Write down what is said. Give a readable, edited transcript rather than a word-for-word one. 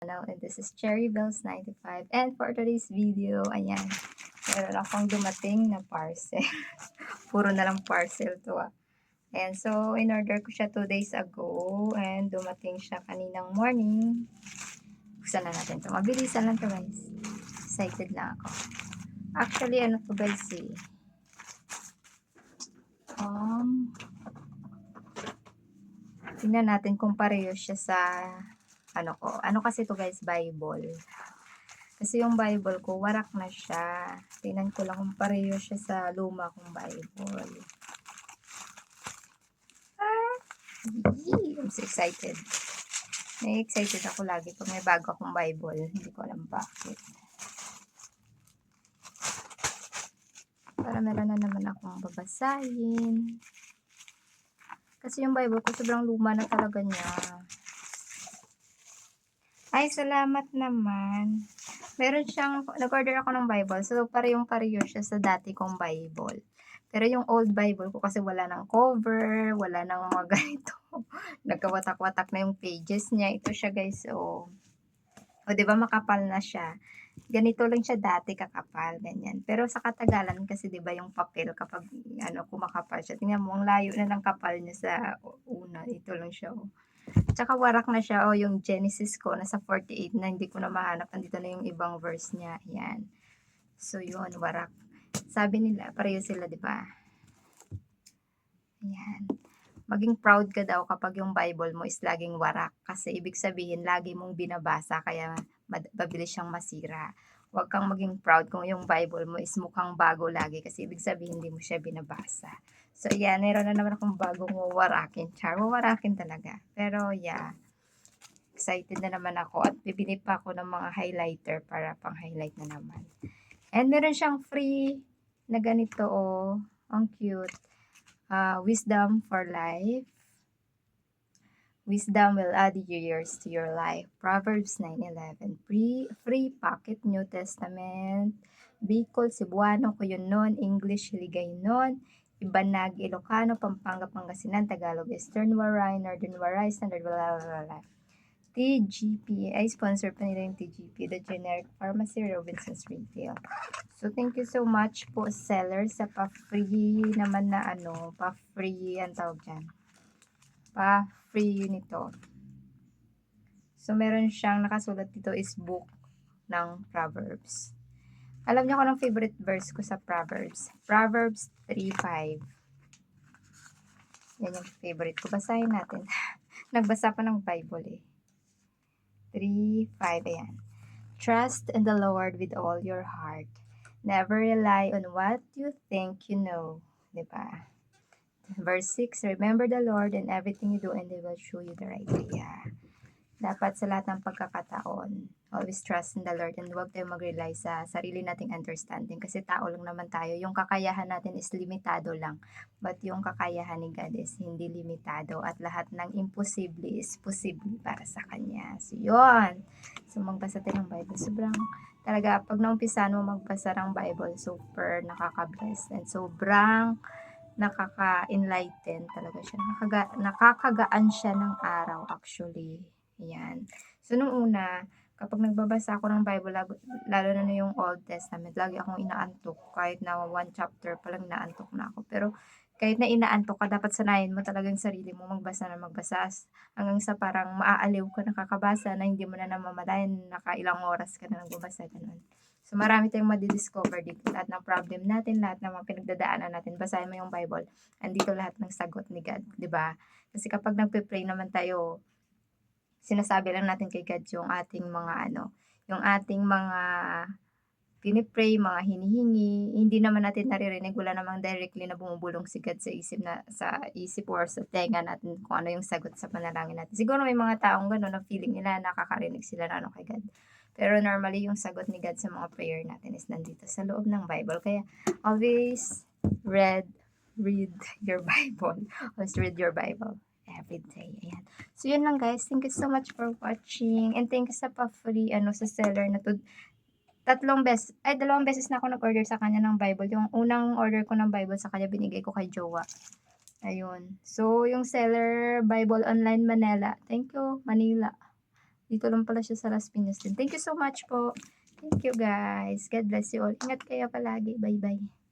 And this is Cherry Bells 95. And for today's video, ayan, meron akong dumating na parcel. Puro na lang parcel to ah. And so, in-order ko siya 2 days ago and dumating siya kaninang morning. Buksan na natin to. Mabilisan lang to guys. Excited na ako. Actually, ano to guys eh. Tingnan natin kung pareho siya sa ano ko. Ano kasi to guys, Bible. Kasi yung Bible ko, warak na siya. Tingnan ko lang kung pareho siya sa luma kong Bible. I'm so excited. May excited ako lagi pag may bago akong Bible. Hindi ko alam bakit. Para meron na naman akong babasahin. Kasi yung Bible ko sobrang luma na talaga niya. Ay, salamat naman. Meron siyang, nag-order ako ng Bible. So, parehong-pareho siya sa dati kong Bible. Pero yung old Bible ko kasi wala ng cover, wala ng mga ganito. Nagkawatak-watak na yung pages niya. Ito siya guys, oh. O, diba makapal na siya? Ganito lang siya dati kakapal, ganyan. Pero sa katagalan kasi 'di ba yung papel kapag ano kumakapal siya. Tingnan mo ang layo na ng kapal niya sa una. Ito lang siya oh. Tsaka warak na siya oh, yung Genesis ko nasa 48 na hindi ko na mahanap. Andito na yung ibang verse niya. Yan. So yun, warak. Sabi nila, pareho sila 'di ba? Yan. Maging proud ka daw kapag yung Bible mo is laging warak kasi ibig sabihin lagi mong binabasa kaya mabilis siyang masira. Huwag kang maging proud kung yung Bible mo is mukhang bago lagi kasi ibig sabihin hindi mo siya binabasa. So yeah, meron na naman akong bagong wawarakin. Wawarakin talaga. Pero yeah, excited na naman ako at bibili pa ako ng mga highlighter para pang highlight na naman. And meron siyang free na ganito oh. Ang cute. Wisdom for life. Wisdom will add years to your life. Proverbs 9:11. Free pocket New Testament. Bicol, Cebuano, Cuyonon, English, Hiligaynon, Ibanag, Ilocano, Pampanga, Pangasinan, Tagalog, Eastern Waray, Northern Waray, Standard, TGP. Ay, sponsor pa nila yung TGP, The Generic Pharmacy, Robinson's Retail. So, thank you so much po, seller, sa pa-free naman na ano, pa-free, ang tawag dyan. Pa-free nito. So, meron siyang nakasulat dito is book ng Proverbs. Alam niyo kung anong favorite verse ko sa Proverbs? Proverbs 3:5. Yan yung favorite ko. Basahin natin. Nagbasa pa ng Bible eh. 3:5, ayan. Trust in the Lord with all your heart. Never rely on what you think you know. Diba? Verse 6, remember the Lord in everything you do and He will show you the right way. Yeah. Dapat sa lahat ng pagkakataon, always trust in the Lord and huwag tayo mag-rely sa sarili nating understanding kasi tao lang naman tayo. Yung kakayahan natin is limitado lang. But yung kakayahan ni God is hindi limitado at lahat ng imposible is posible para sa Kanya. So, yun. So, magbasa tayo ng Bible. Sobrang, talaga, pag naumpisan mo magbasa ng Bible, super nakaka-bless and sobrang nakaka-enlighten talaga siya. Nakakagaan siya ng araw actually. Ayan. So, nung una, kapag nagbabasa ako ng Bible, lalo na yung Old Testament, lagi akong inaantok. Kahit na 1 chapter pa lang inaantok na ako. Pero, kahit na inaantok ka, dapat sanayin mo talagang sarili mo magbasa na magbasa. Hanggang sa parang maaaliw ka nakakabasa na hindi mo na namamalayan, nakailang oras ka na nagbabasa. Ganun. So, marami tayong madidiscover dito. Lahat ng problem natin, lahat ng mga pinagdadaanan natin. Basahin mo yung Bible. Andito lahat ng sagot ni God. 'Di ba? Kasi kapag nagpe-pray naman tayo, sinasabi lang natin kay God yung ating mga yung ating mga pinipray, mga hinihingi, hindi naman natin naririnig, wala namang directly na bumubulong si God sa isip or sa tenga natin kung ano yung sagot sa panalangin natin. Siguro may mga taong gano'n na feeling nila nakakarinig sila na kay God. Pero normally yung sagot ni God sa mga prayer natin is nandito sa loob ng Bible. Kaya always read your Bible. Always read your Bible every day. Ayan. So, yun lang guys. Thank you so much for watching. And thank you sa pa-free, sa seller na to. Dalawang beses na ako nag-order sa kanya ng Bible. Yung unang order ko ng Bible sa kanya, binigay ko kay Jowa. Ayun. So, yung seller, Bible Online Manila. Thank you, Manila. Dito lang pala siya sa Las Piñas din. Thank you so much po. Thank you guys. God bless you all. Ingat kayo palagi. Bye-bye.